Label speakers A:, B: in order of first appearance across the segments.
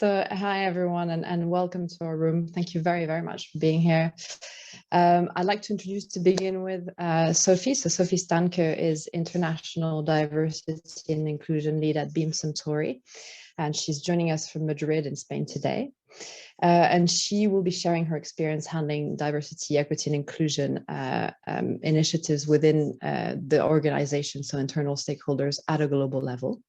A: So hi, everyone, and welcome to our room. Thank you very, very much for being here. I'd like to introduce, to begin with, Sophie. So Sophie Standke is International Diversity and Inclusion Lead at Beam Suntory, and she's joining us from Madrid in Spain today. And she will be sharing her experience handling diversity, equity, and inclusion initiatives within the organization, so internal stakeholders at a global level.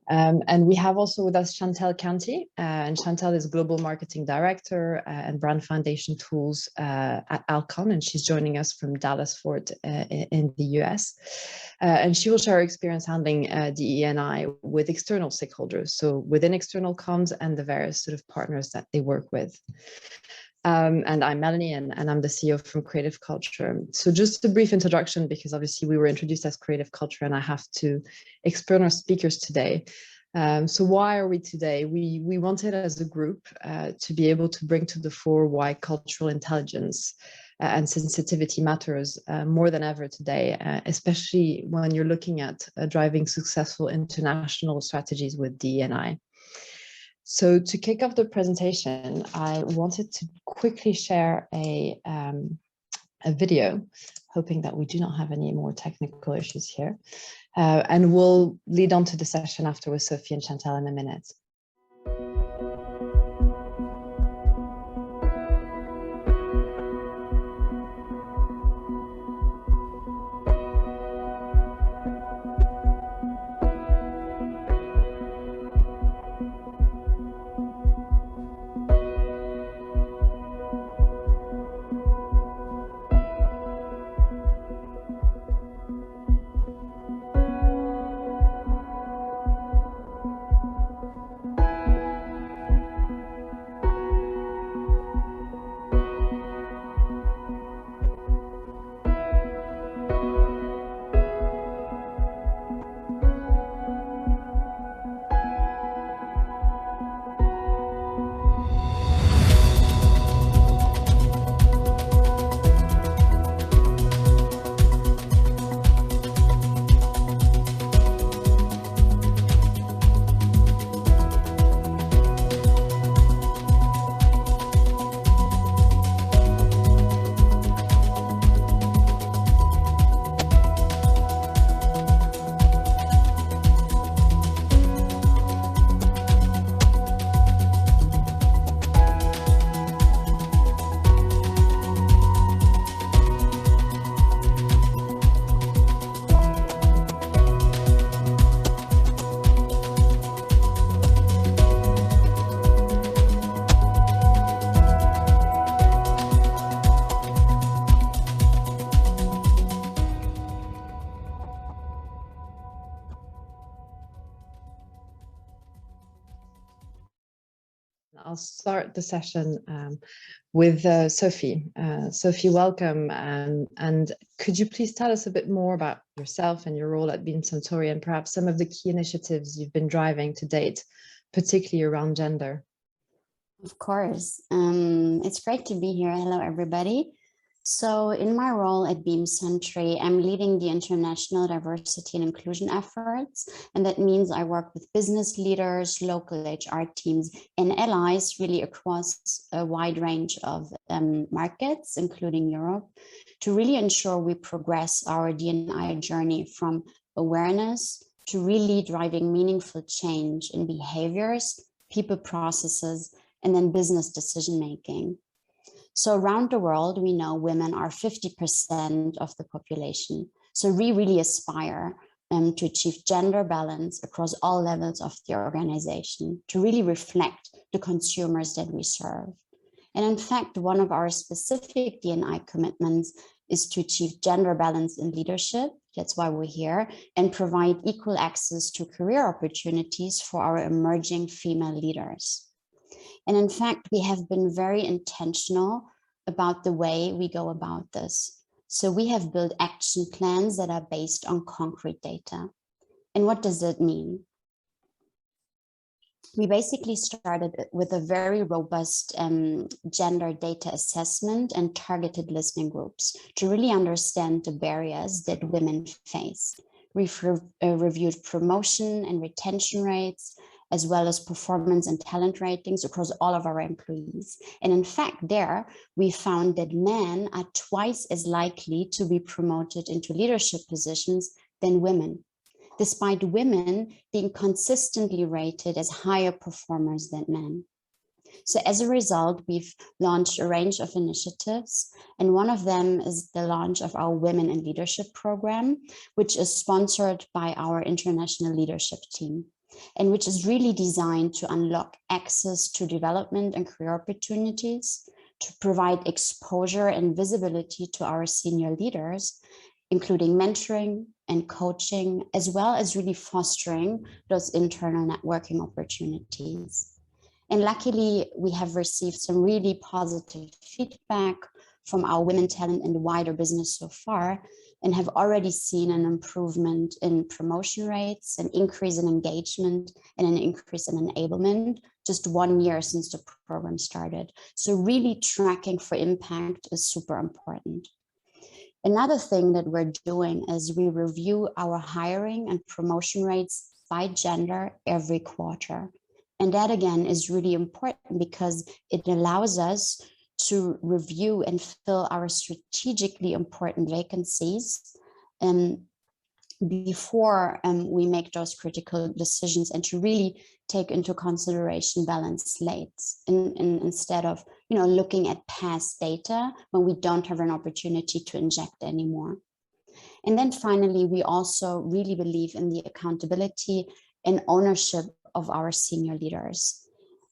A: And we have also with us Shantel Canty, and Shantel is Global Marketing Director and Brand Foundation Tools at Alcon, and she's joining us from Dallas Fort in the US. And she will share her experience handling DE&I with external stakeholders, so within external comms and the various sort of partners that they work with. And I'm Mélanie, and I'm the CEO from Creative Culture. So just a brief introduction, because obviously we were introduced as Creative Culture, and I have to explain our speakers today. So why are we today? We wanted as a group to be able to bring to the fore why cultural intelligence and sensitivity matters more than ever today, especially when you're looking at driving successful international strategies with DE&I. So to kick off the presentation, I wanted to quickly share a video, hoping that we do not have any more technical issues here. And we'll lead on to the session after with Sophie and Shantel in a minute. I'll start the session with Sophie. Sophie, welcome. And could you please tell us a bit more about yourself and your role at Beam Suntory, and perhaps some of the key initiatives you've been driving to date, particularly around gender?
B: Of course. It's great to be here. Hello, everybody. So in my role at Beam Suntory, I'm leading the international diversity and inclusion efforts. And that means I work with business leaders, local HR teams, and allies really across a wide range of markets, including Europe, to really ensure we progress our D&I journey from awareness to really driving meaningful change in behaviors, people processes, and then business decision-making. So around the world, we know women are 50% of the population. So we really aspire to achieve gender balance across all levels of the organization, to really reflect the consumers that we serve. And in fact, one of our specific D&I commitments is to achieve gender balance in leadership. That's why we're here, and provide equal access to career opportunities for our emerging female leaders. And in fact, we have been very intentional about the way we go about this. So we have built action plans that are based on concrete data. And what does that mean? We basically started with a very robust gender data assessment and targeted listening groups to really understand the barriers that women face. We've reviewed promotion and retention rates, as well as performance and talent ratings across all of our employees. And in fact, there we found that men are twice as likely to be promoted into leadership positions than women, despite women being consistently rated as higher performers than men. So as a result, we've launched a range of initiatives, and one of them is the launch of our Women in Leadership program, which is sponsored by our international leadership team, and which is really designed to unlock access to development and career opportunities, to provide exposure and visibility to our senior leaders, including mentoring and coaching, as well as really fostering those internal networking opportunities. And luckily, we have received some really positive feedback from our women talent in the wider business so far, and have already seen an improvement in promotion rates, an increase in engagement, and an increase in enablement just 1 year since the program started. So really tracking for impact is super important. Another thing that we're doing is we review our hiring and promotion rates by gender every quarter. And that, again, is really important because it allows us to review and fill our strategically important vacancies before we make those critical decisions, and to really take into consideration balanced slates instead of looking at past data when we don't have an opportunity to inject anymore. And then finally, we also really believe in the accountability and ownership of our senior leaders.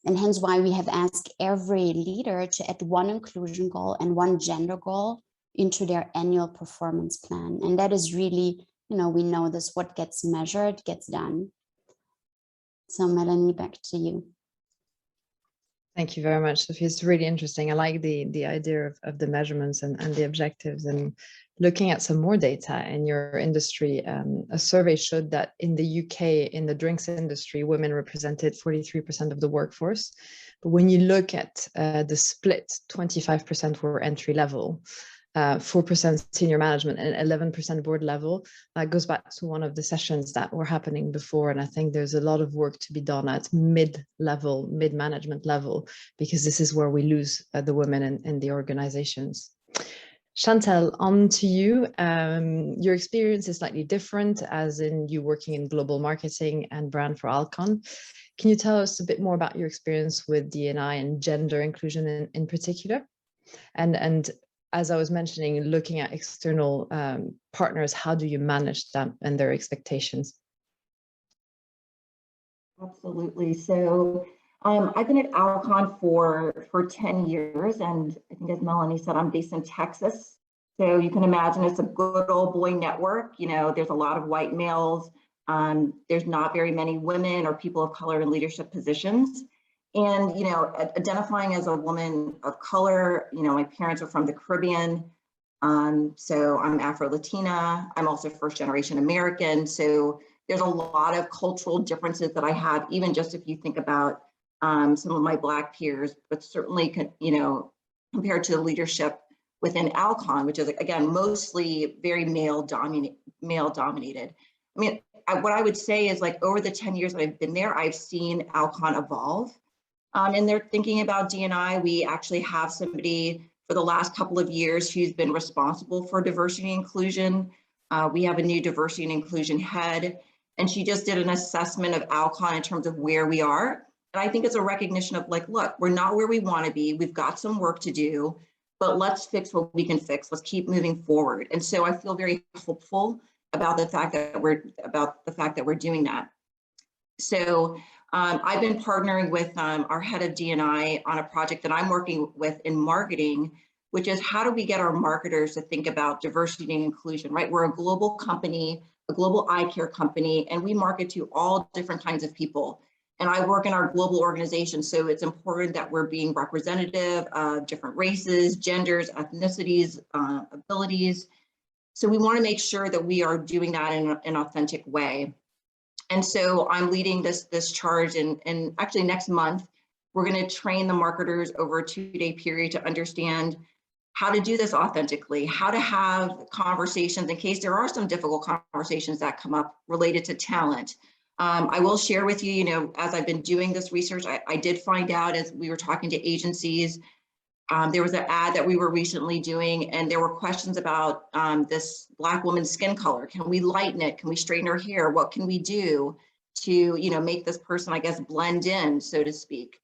B: And hence why we have asked every leader to add one inclusion goal and one gender goal into their annual performance plan. And that is really, we know this, what gets measured gets done. So Mélanie, back to you.
A: Thank you very much, Sophie. It's really interesting. I like the idea of the measurements and the objectives. And looking at some more data in your industry, a survey showed that in the UK, in the drinks industry, women represented 43% of the workforce. But when you look at the split, 25% were entry level, 4% senior management, and 11% board level. That goes back to one of the sessions that were happening before. And I think there's a lot of work to be done at mid-level, mid-management level, because this is where we lose the women in the organizations. Shantel, on to you. Your experience is slightly different, as in you working in global marketing and brand for Alcon. Can you tell us a bit more about your experience with DE&I and gender inclusion in particular? And as I was mentioning, looking at external partners, how do you manage them and their expectations?
C: Absolutely. So I've been at Alcon for 10 years, and I think, as Mélanie said, I'm based in Texas. So you can imagine it's a good old boy network. There's a lot of white males. There's not very many women or people of color in leadership positions. And, identifying as a woman of color, my parents are from the Caribbean. So I'm Afro-Latina. I'm also first generation American. So there's a lot of cultural differences that I have, even just if you think about some of my Black peers, but certainly, compared to the leadership within Alcon, which is, again, mostly very male dominated. I mean, what I would say is, like, over the 10 years that I've been there, I've seen Alcon evolve. And they're thinking about D&I. We actually have somebody for the last couple of years who's been responsible for diversity and inclusion. We have a new diversity and inclusion head, and she just did an assessment of Alcon in terms of where we are. And I think it's a recognition of, like, look, we're not where we want to be. We've got some work to do, but let's fix what we can fix. Let's keep moving forward. And so I feel very hopeful about the fact that we're doing that. So I've been partnering with our head of D&I on a project that I'm working with in marketing, which is, how do we get our marketers to think about diversity and inclusion, right? We're a global company, a global eye care company, and we market to all different kinds of people. And I work in our global organization, so it's important that we're being representative of different races, genders, ethnicities, abilities. So we want to make sure that we are doing that in an authentic way. And so I'm leading this charge, and actually next month, we're going to train the marketers over a 2-day period to understand how to do this authentically, how to have conversations in case there are some difficult conversations that come up related to talent, I will share with you, as I've been doing this research, I did find out as we were talking to agencies, there was an ad that we were recently doing, and there were questions about this Black woman's skin color. Can we lighten it? Can we straighten her hair? What can we do to, make this person, I guess, blend in, so to speak?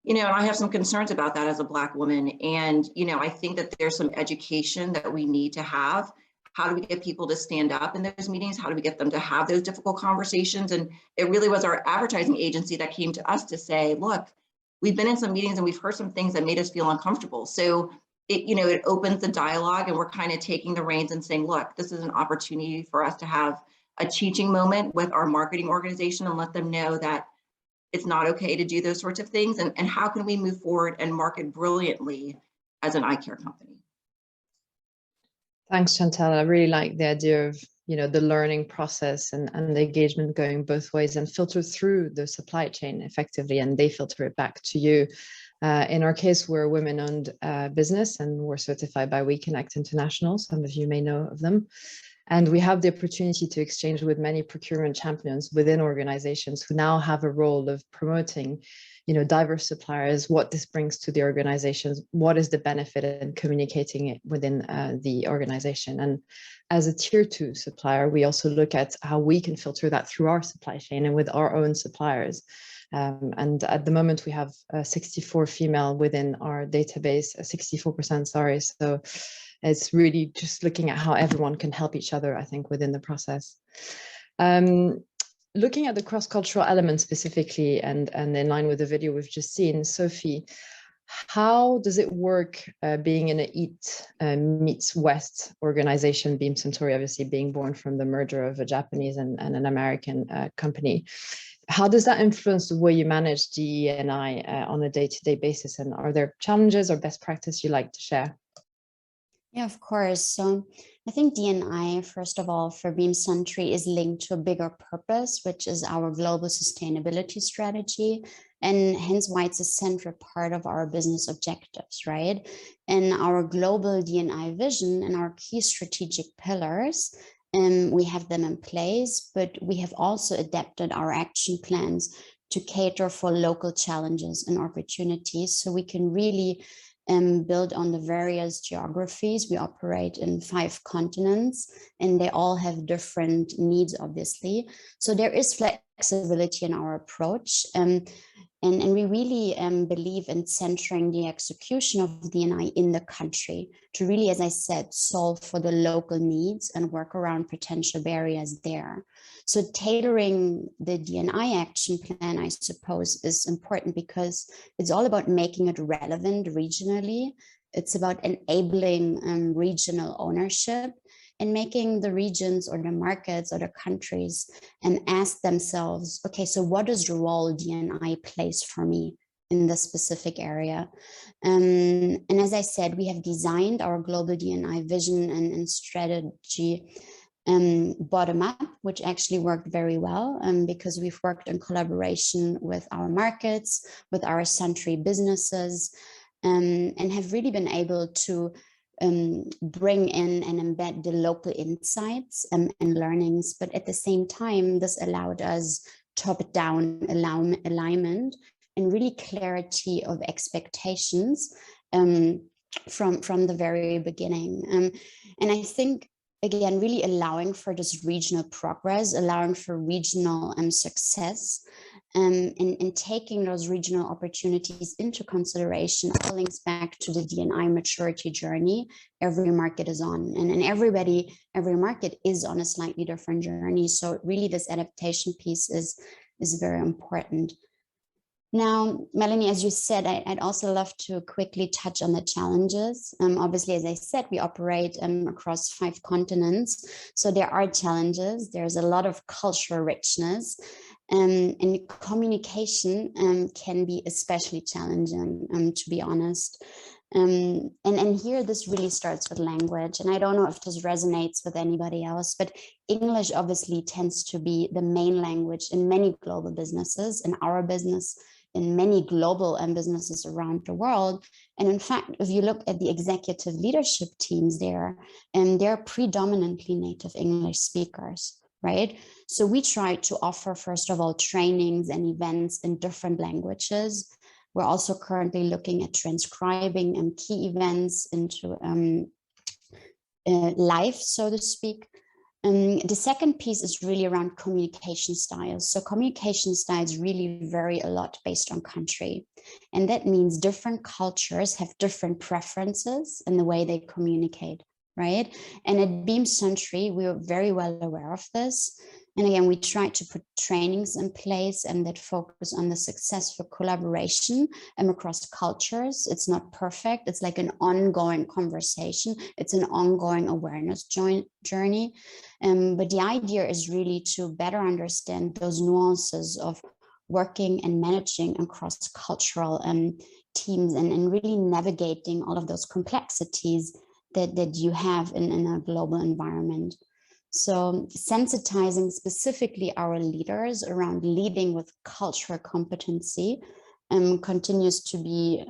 C: And I have some concerns about that as a Black woman. And, I think that there's some education that we need to have. How do we get people to stand up in those meetings? How do we get them to have those difficult conversations? And it really was our advertising agency that came to us to say, look, we've been in some meetings and we've heard some things that made us feel uncomfortable. So it opens the dialogue, and we're kind of taking the reins and saying, look, this is an opportunity for us to have a teaching moment with our marketing organization and let them know that it's not okay to do those sorts of things. And how can we move forward and market brilliantly as an eye care company?
A: Thanks, Shantel. I really like the idea of, the learning process and the engagement going both ways and filter through the supply chain effectively, and they filter it back to you. In our case, we're a women-owned business, and we're certified by We Connect International. Some of you may know of them. And we have the opportunity to exchange with many procurement champions within organizations who now have a role of promoting, diverse suppliers, what this brings to the organizations, what is the benefit, and communicating it within the organization. And as a tier 2 supplier, we also look at how we can filter that through our supply chain and with our own suppliers. And at the moment, we have 64 female within our database, 64%, sorry. So it's really just looking at how everyone can help each other, I think, within the process. Looking at the cross-cultural element specifically, and in line with the video we've just seen, Sophie, how does it work being in an East meets West organization, Beam Suntory obviously being born from the merger of a Japanese and an American company? How does that influence the way you manage DE&I on a day-to-day basis? And are there challenges or best practice you like to share?
B: Yeah, of course. So I think DE&I, first of all, for Beam Suntory is linked to a bigger purpose, which is our global sustainability strategy, and hence why it's a central part of our business objectives, right? And our global DE&I vision and our key strategic pillars, we have them in place, but we have also adapted our action plans to cater for local challenges and opportunities, so we can really build on the various geographies. We operate in 5 continents, and they all have different needs, obviously. So there is flexibility in our approach. And we really believe in centering the execution of DE&I in the country to really, as I said, solve for the local needs and work around potential barriers there. So tailoring the DE&I action plan, I suppose, is important because it's all about making it relevant regionally. It's about enabling regional ownership and making the regions or the markets or the countries ask themselves, okay, so what is the role DE&I plays for me in this specific area? And as I said, we have designed our global DE&I vision and strategy bottom up, which actually worked very well because we've worked in collaboration with our markets, with our Suntory businesses, and have really been able to bring in and embed the local insights and learnings. But at the same time, this allowed us top-down alignment and really clarity of expectations from the very beginning. And I think, again, really allowing for this regional progress, allowing for regional success, and taking those regional opportunities into consideration all links back to the DE&I maturity journey every market is on. And every market is on a slightly different journey. So really this adaptation piece is very important. Now, Melanie, as you said, I'd also love to quickly touch on the challenges. Obviously, as I said, we operate across 5 continents. So there are challenges. There's a lot of cultural richness. And communication can be especially challenging, to be honest. And here, this really starts with language. And I don't know if this resonates with anybody else, but English obviously tends to be the main language in many global businesses, in our business, in many global businesses around the world. And in fact, if you look at the executive leadership teams there, they're predominantly native English speakers. right? So we try to offer, first of all, trainings and events in different languages. We're also currently looking at transcribing key events into live, so to speak. The second piece is really around communication styles. So communication styles really vary a lot based on country. And that means different cultures have different preferences in the way they communicate, right? And at Beam Suntory, we are very well aware of this. And again, we try to put trainings in place and that focus on the successful collaboration across cultures. It's not perfect. It's like an ongoing conversation. It's an ongoing awareness journey. But the idea is really to better understand those nuances of working and managing across cultural teams and really navigating all of those complexities that you have in a global environment. So sensitizing specifically our leaders around leading with cultural competency continues to be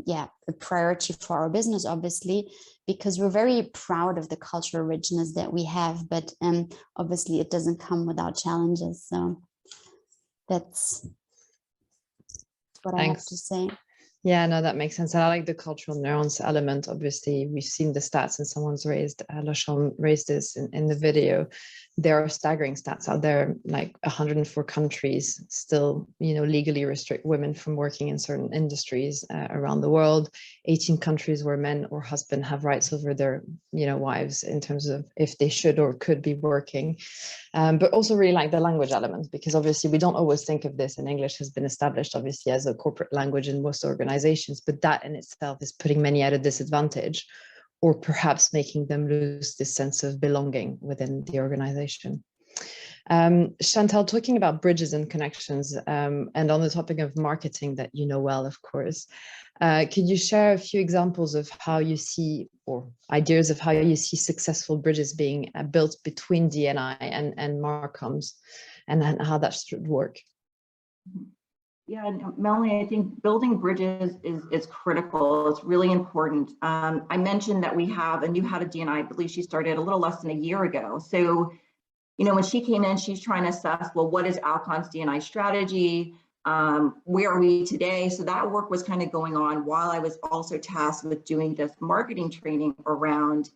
B: a priority for our business, obviously, because we're very proud of the cultural richness that we have, but obviously it doesn't come without challenges. So that's what I have to say.
A: Yeah, no, that makes sense. And I like the cultural nuance element. Obviously, we've seen the stats and someone's Lachon raised this in the video. There are staggering stats out there, like 104 countries still, legally restrict women from working in certain industries around the world. 18 countries where men or husband have rights over their, wives in terms of if they should or could be working. But also really like the language element, because obviously we don't always think of this, and English has been established obviously as a corporate language in most organizations, but that in itself is putting many at a disadvantage, or perhaps making them lose this sense of belonging within the organization. Shantel, talking about bridges and connections, and on the topic of marketing that you know well, of course, could you share a few examples of how you see, or ideas of how you see successful bridges being built between DE&I and Marcomms, and how that should work?
C: Yeah, Melanie, I think building bridges is critical. It's really important. I mentioned that we have a new head of DE&I. I believe she started a little less than a year ago. So, when she came in, she's trying to assess, well, what is Alcon's DE&I strategy? Where are we today? So that work was kind of going on while I was also tasked with doing this marketing training around,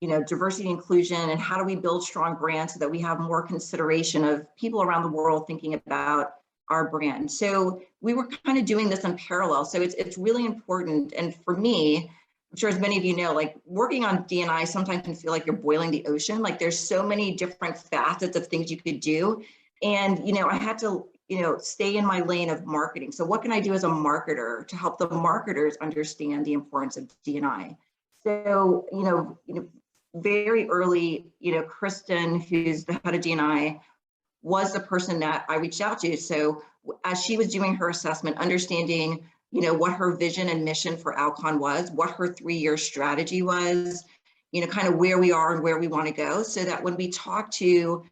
C: diversity, inclusion, and how do we build strong brands so that we have more consideration of people around the world thinking about our brand. So we were kind of doing this in parallel. So it's really important. And for me, I'm sure as many of you know, like working on DE&I sometimes can feel like you're boiling the ocean. Like there's so many different facets of things you could do. And, I had to, stay in my lane of marketing. So what can I do as a marketer to help the marketers understand the importance of DE&I? So, very early, Kristen, who's the head of DE&I, was the person that I reached out to. So as she was doing her assessment, understanding, what her vision and mission for Alcon was, what her 3-year strategy was, kind of where we are and where we want to go, so that when we talk to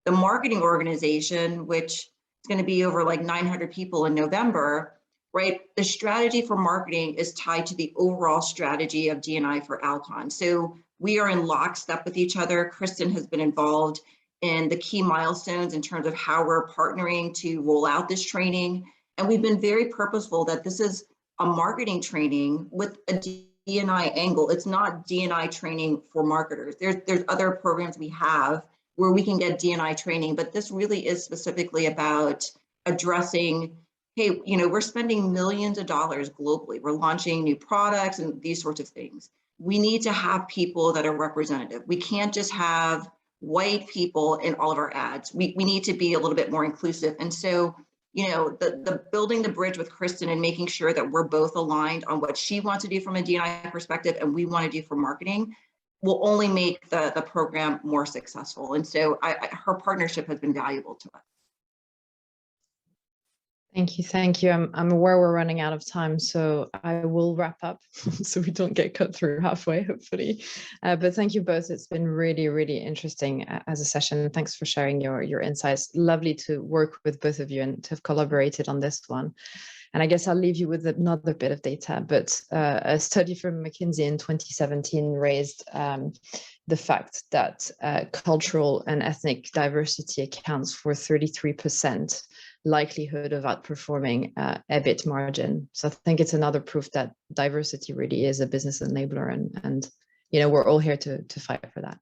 C: the marketing organization, which is going to be over like 900 people in November, right? The strategy for marketing is tied to the overall strategy of DE&I for Alcon. So we are in lockstep with each other. Kristen has been involved in the key milestones in terms of how we're partnering to roll out this training. And we've been very purposeful that this is a marketing training with a DE&I angle. It's not DE&I training for marketers. There's other programs we have where we can get DE&I training, but this really is specifically about addressing, hey, we're spending millions of dollars globally. We're launching new products and these sorts of things. We need to have people that are representative. We can't just have white people in all of our ads. We need to be a little bit more inclusive. And so, the building the bridge with Kristen and making sure that we're both aligned on what she wants to do from a DE&I perspective and we want to do for marketing will only make the program more successful. And so her partnership has been valuable to us.
A: Thank you. I'm aware we're running out of time, so I will wrap up so we don't get cut through halfway, hopefully. But thank you both. It's been really, really interesting as a session. Thanks for sharing your insights. Lovely to work with both of you and to have collaborated on this one. And I guess I'll leave you with another bit of data, but a study from McKinsey in 2017 raised the fact that cultural and ethnic diversity accounts for 33% likelihood of outperforming EBIT margin. So I think it's another proof that diversity really is a business enabler, and we're all here to fight for that.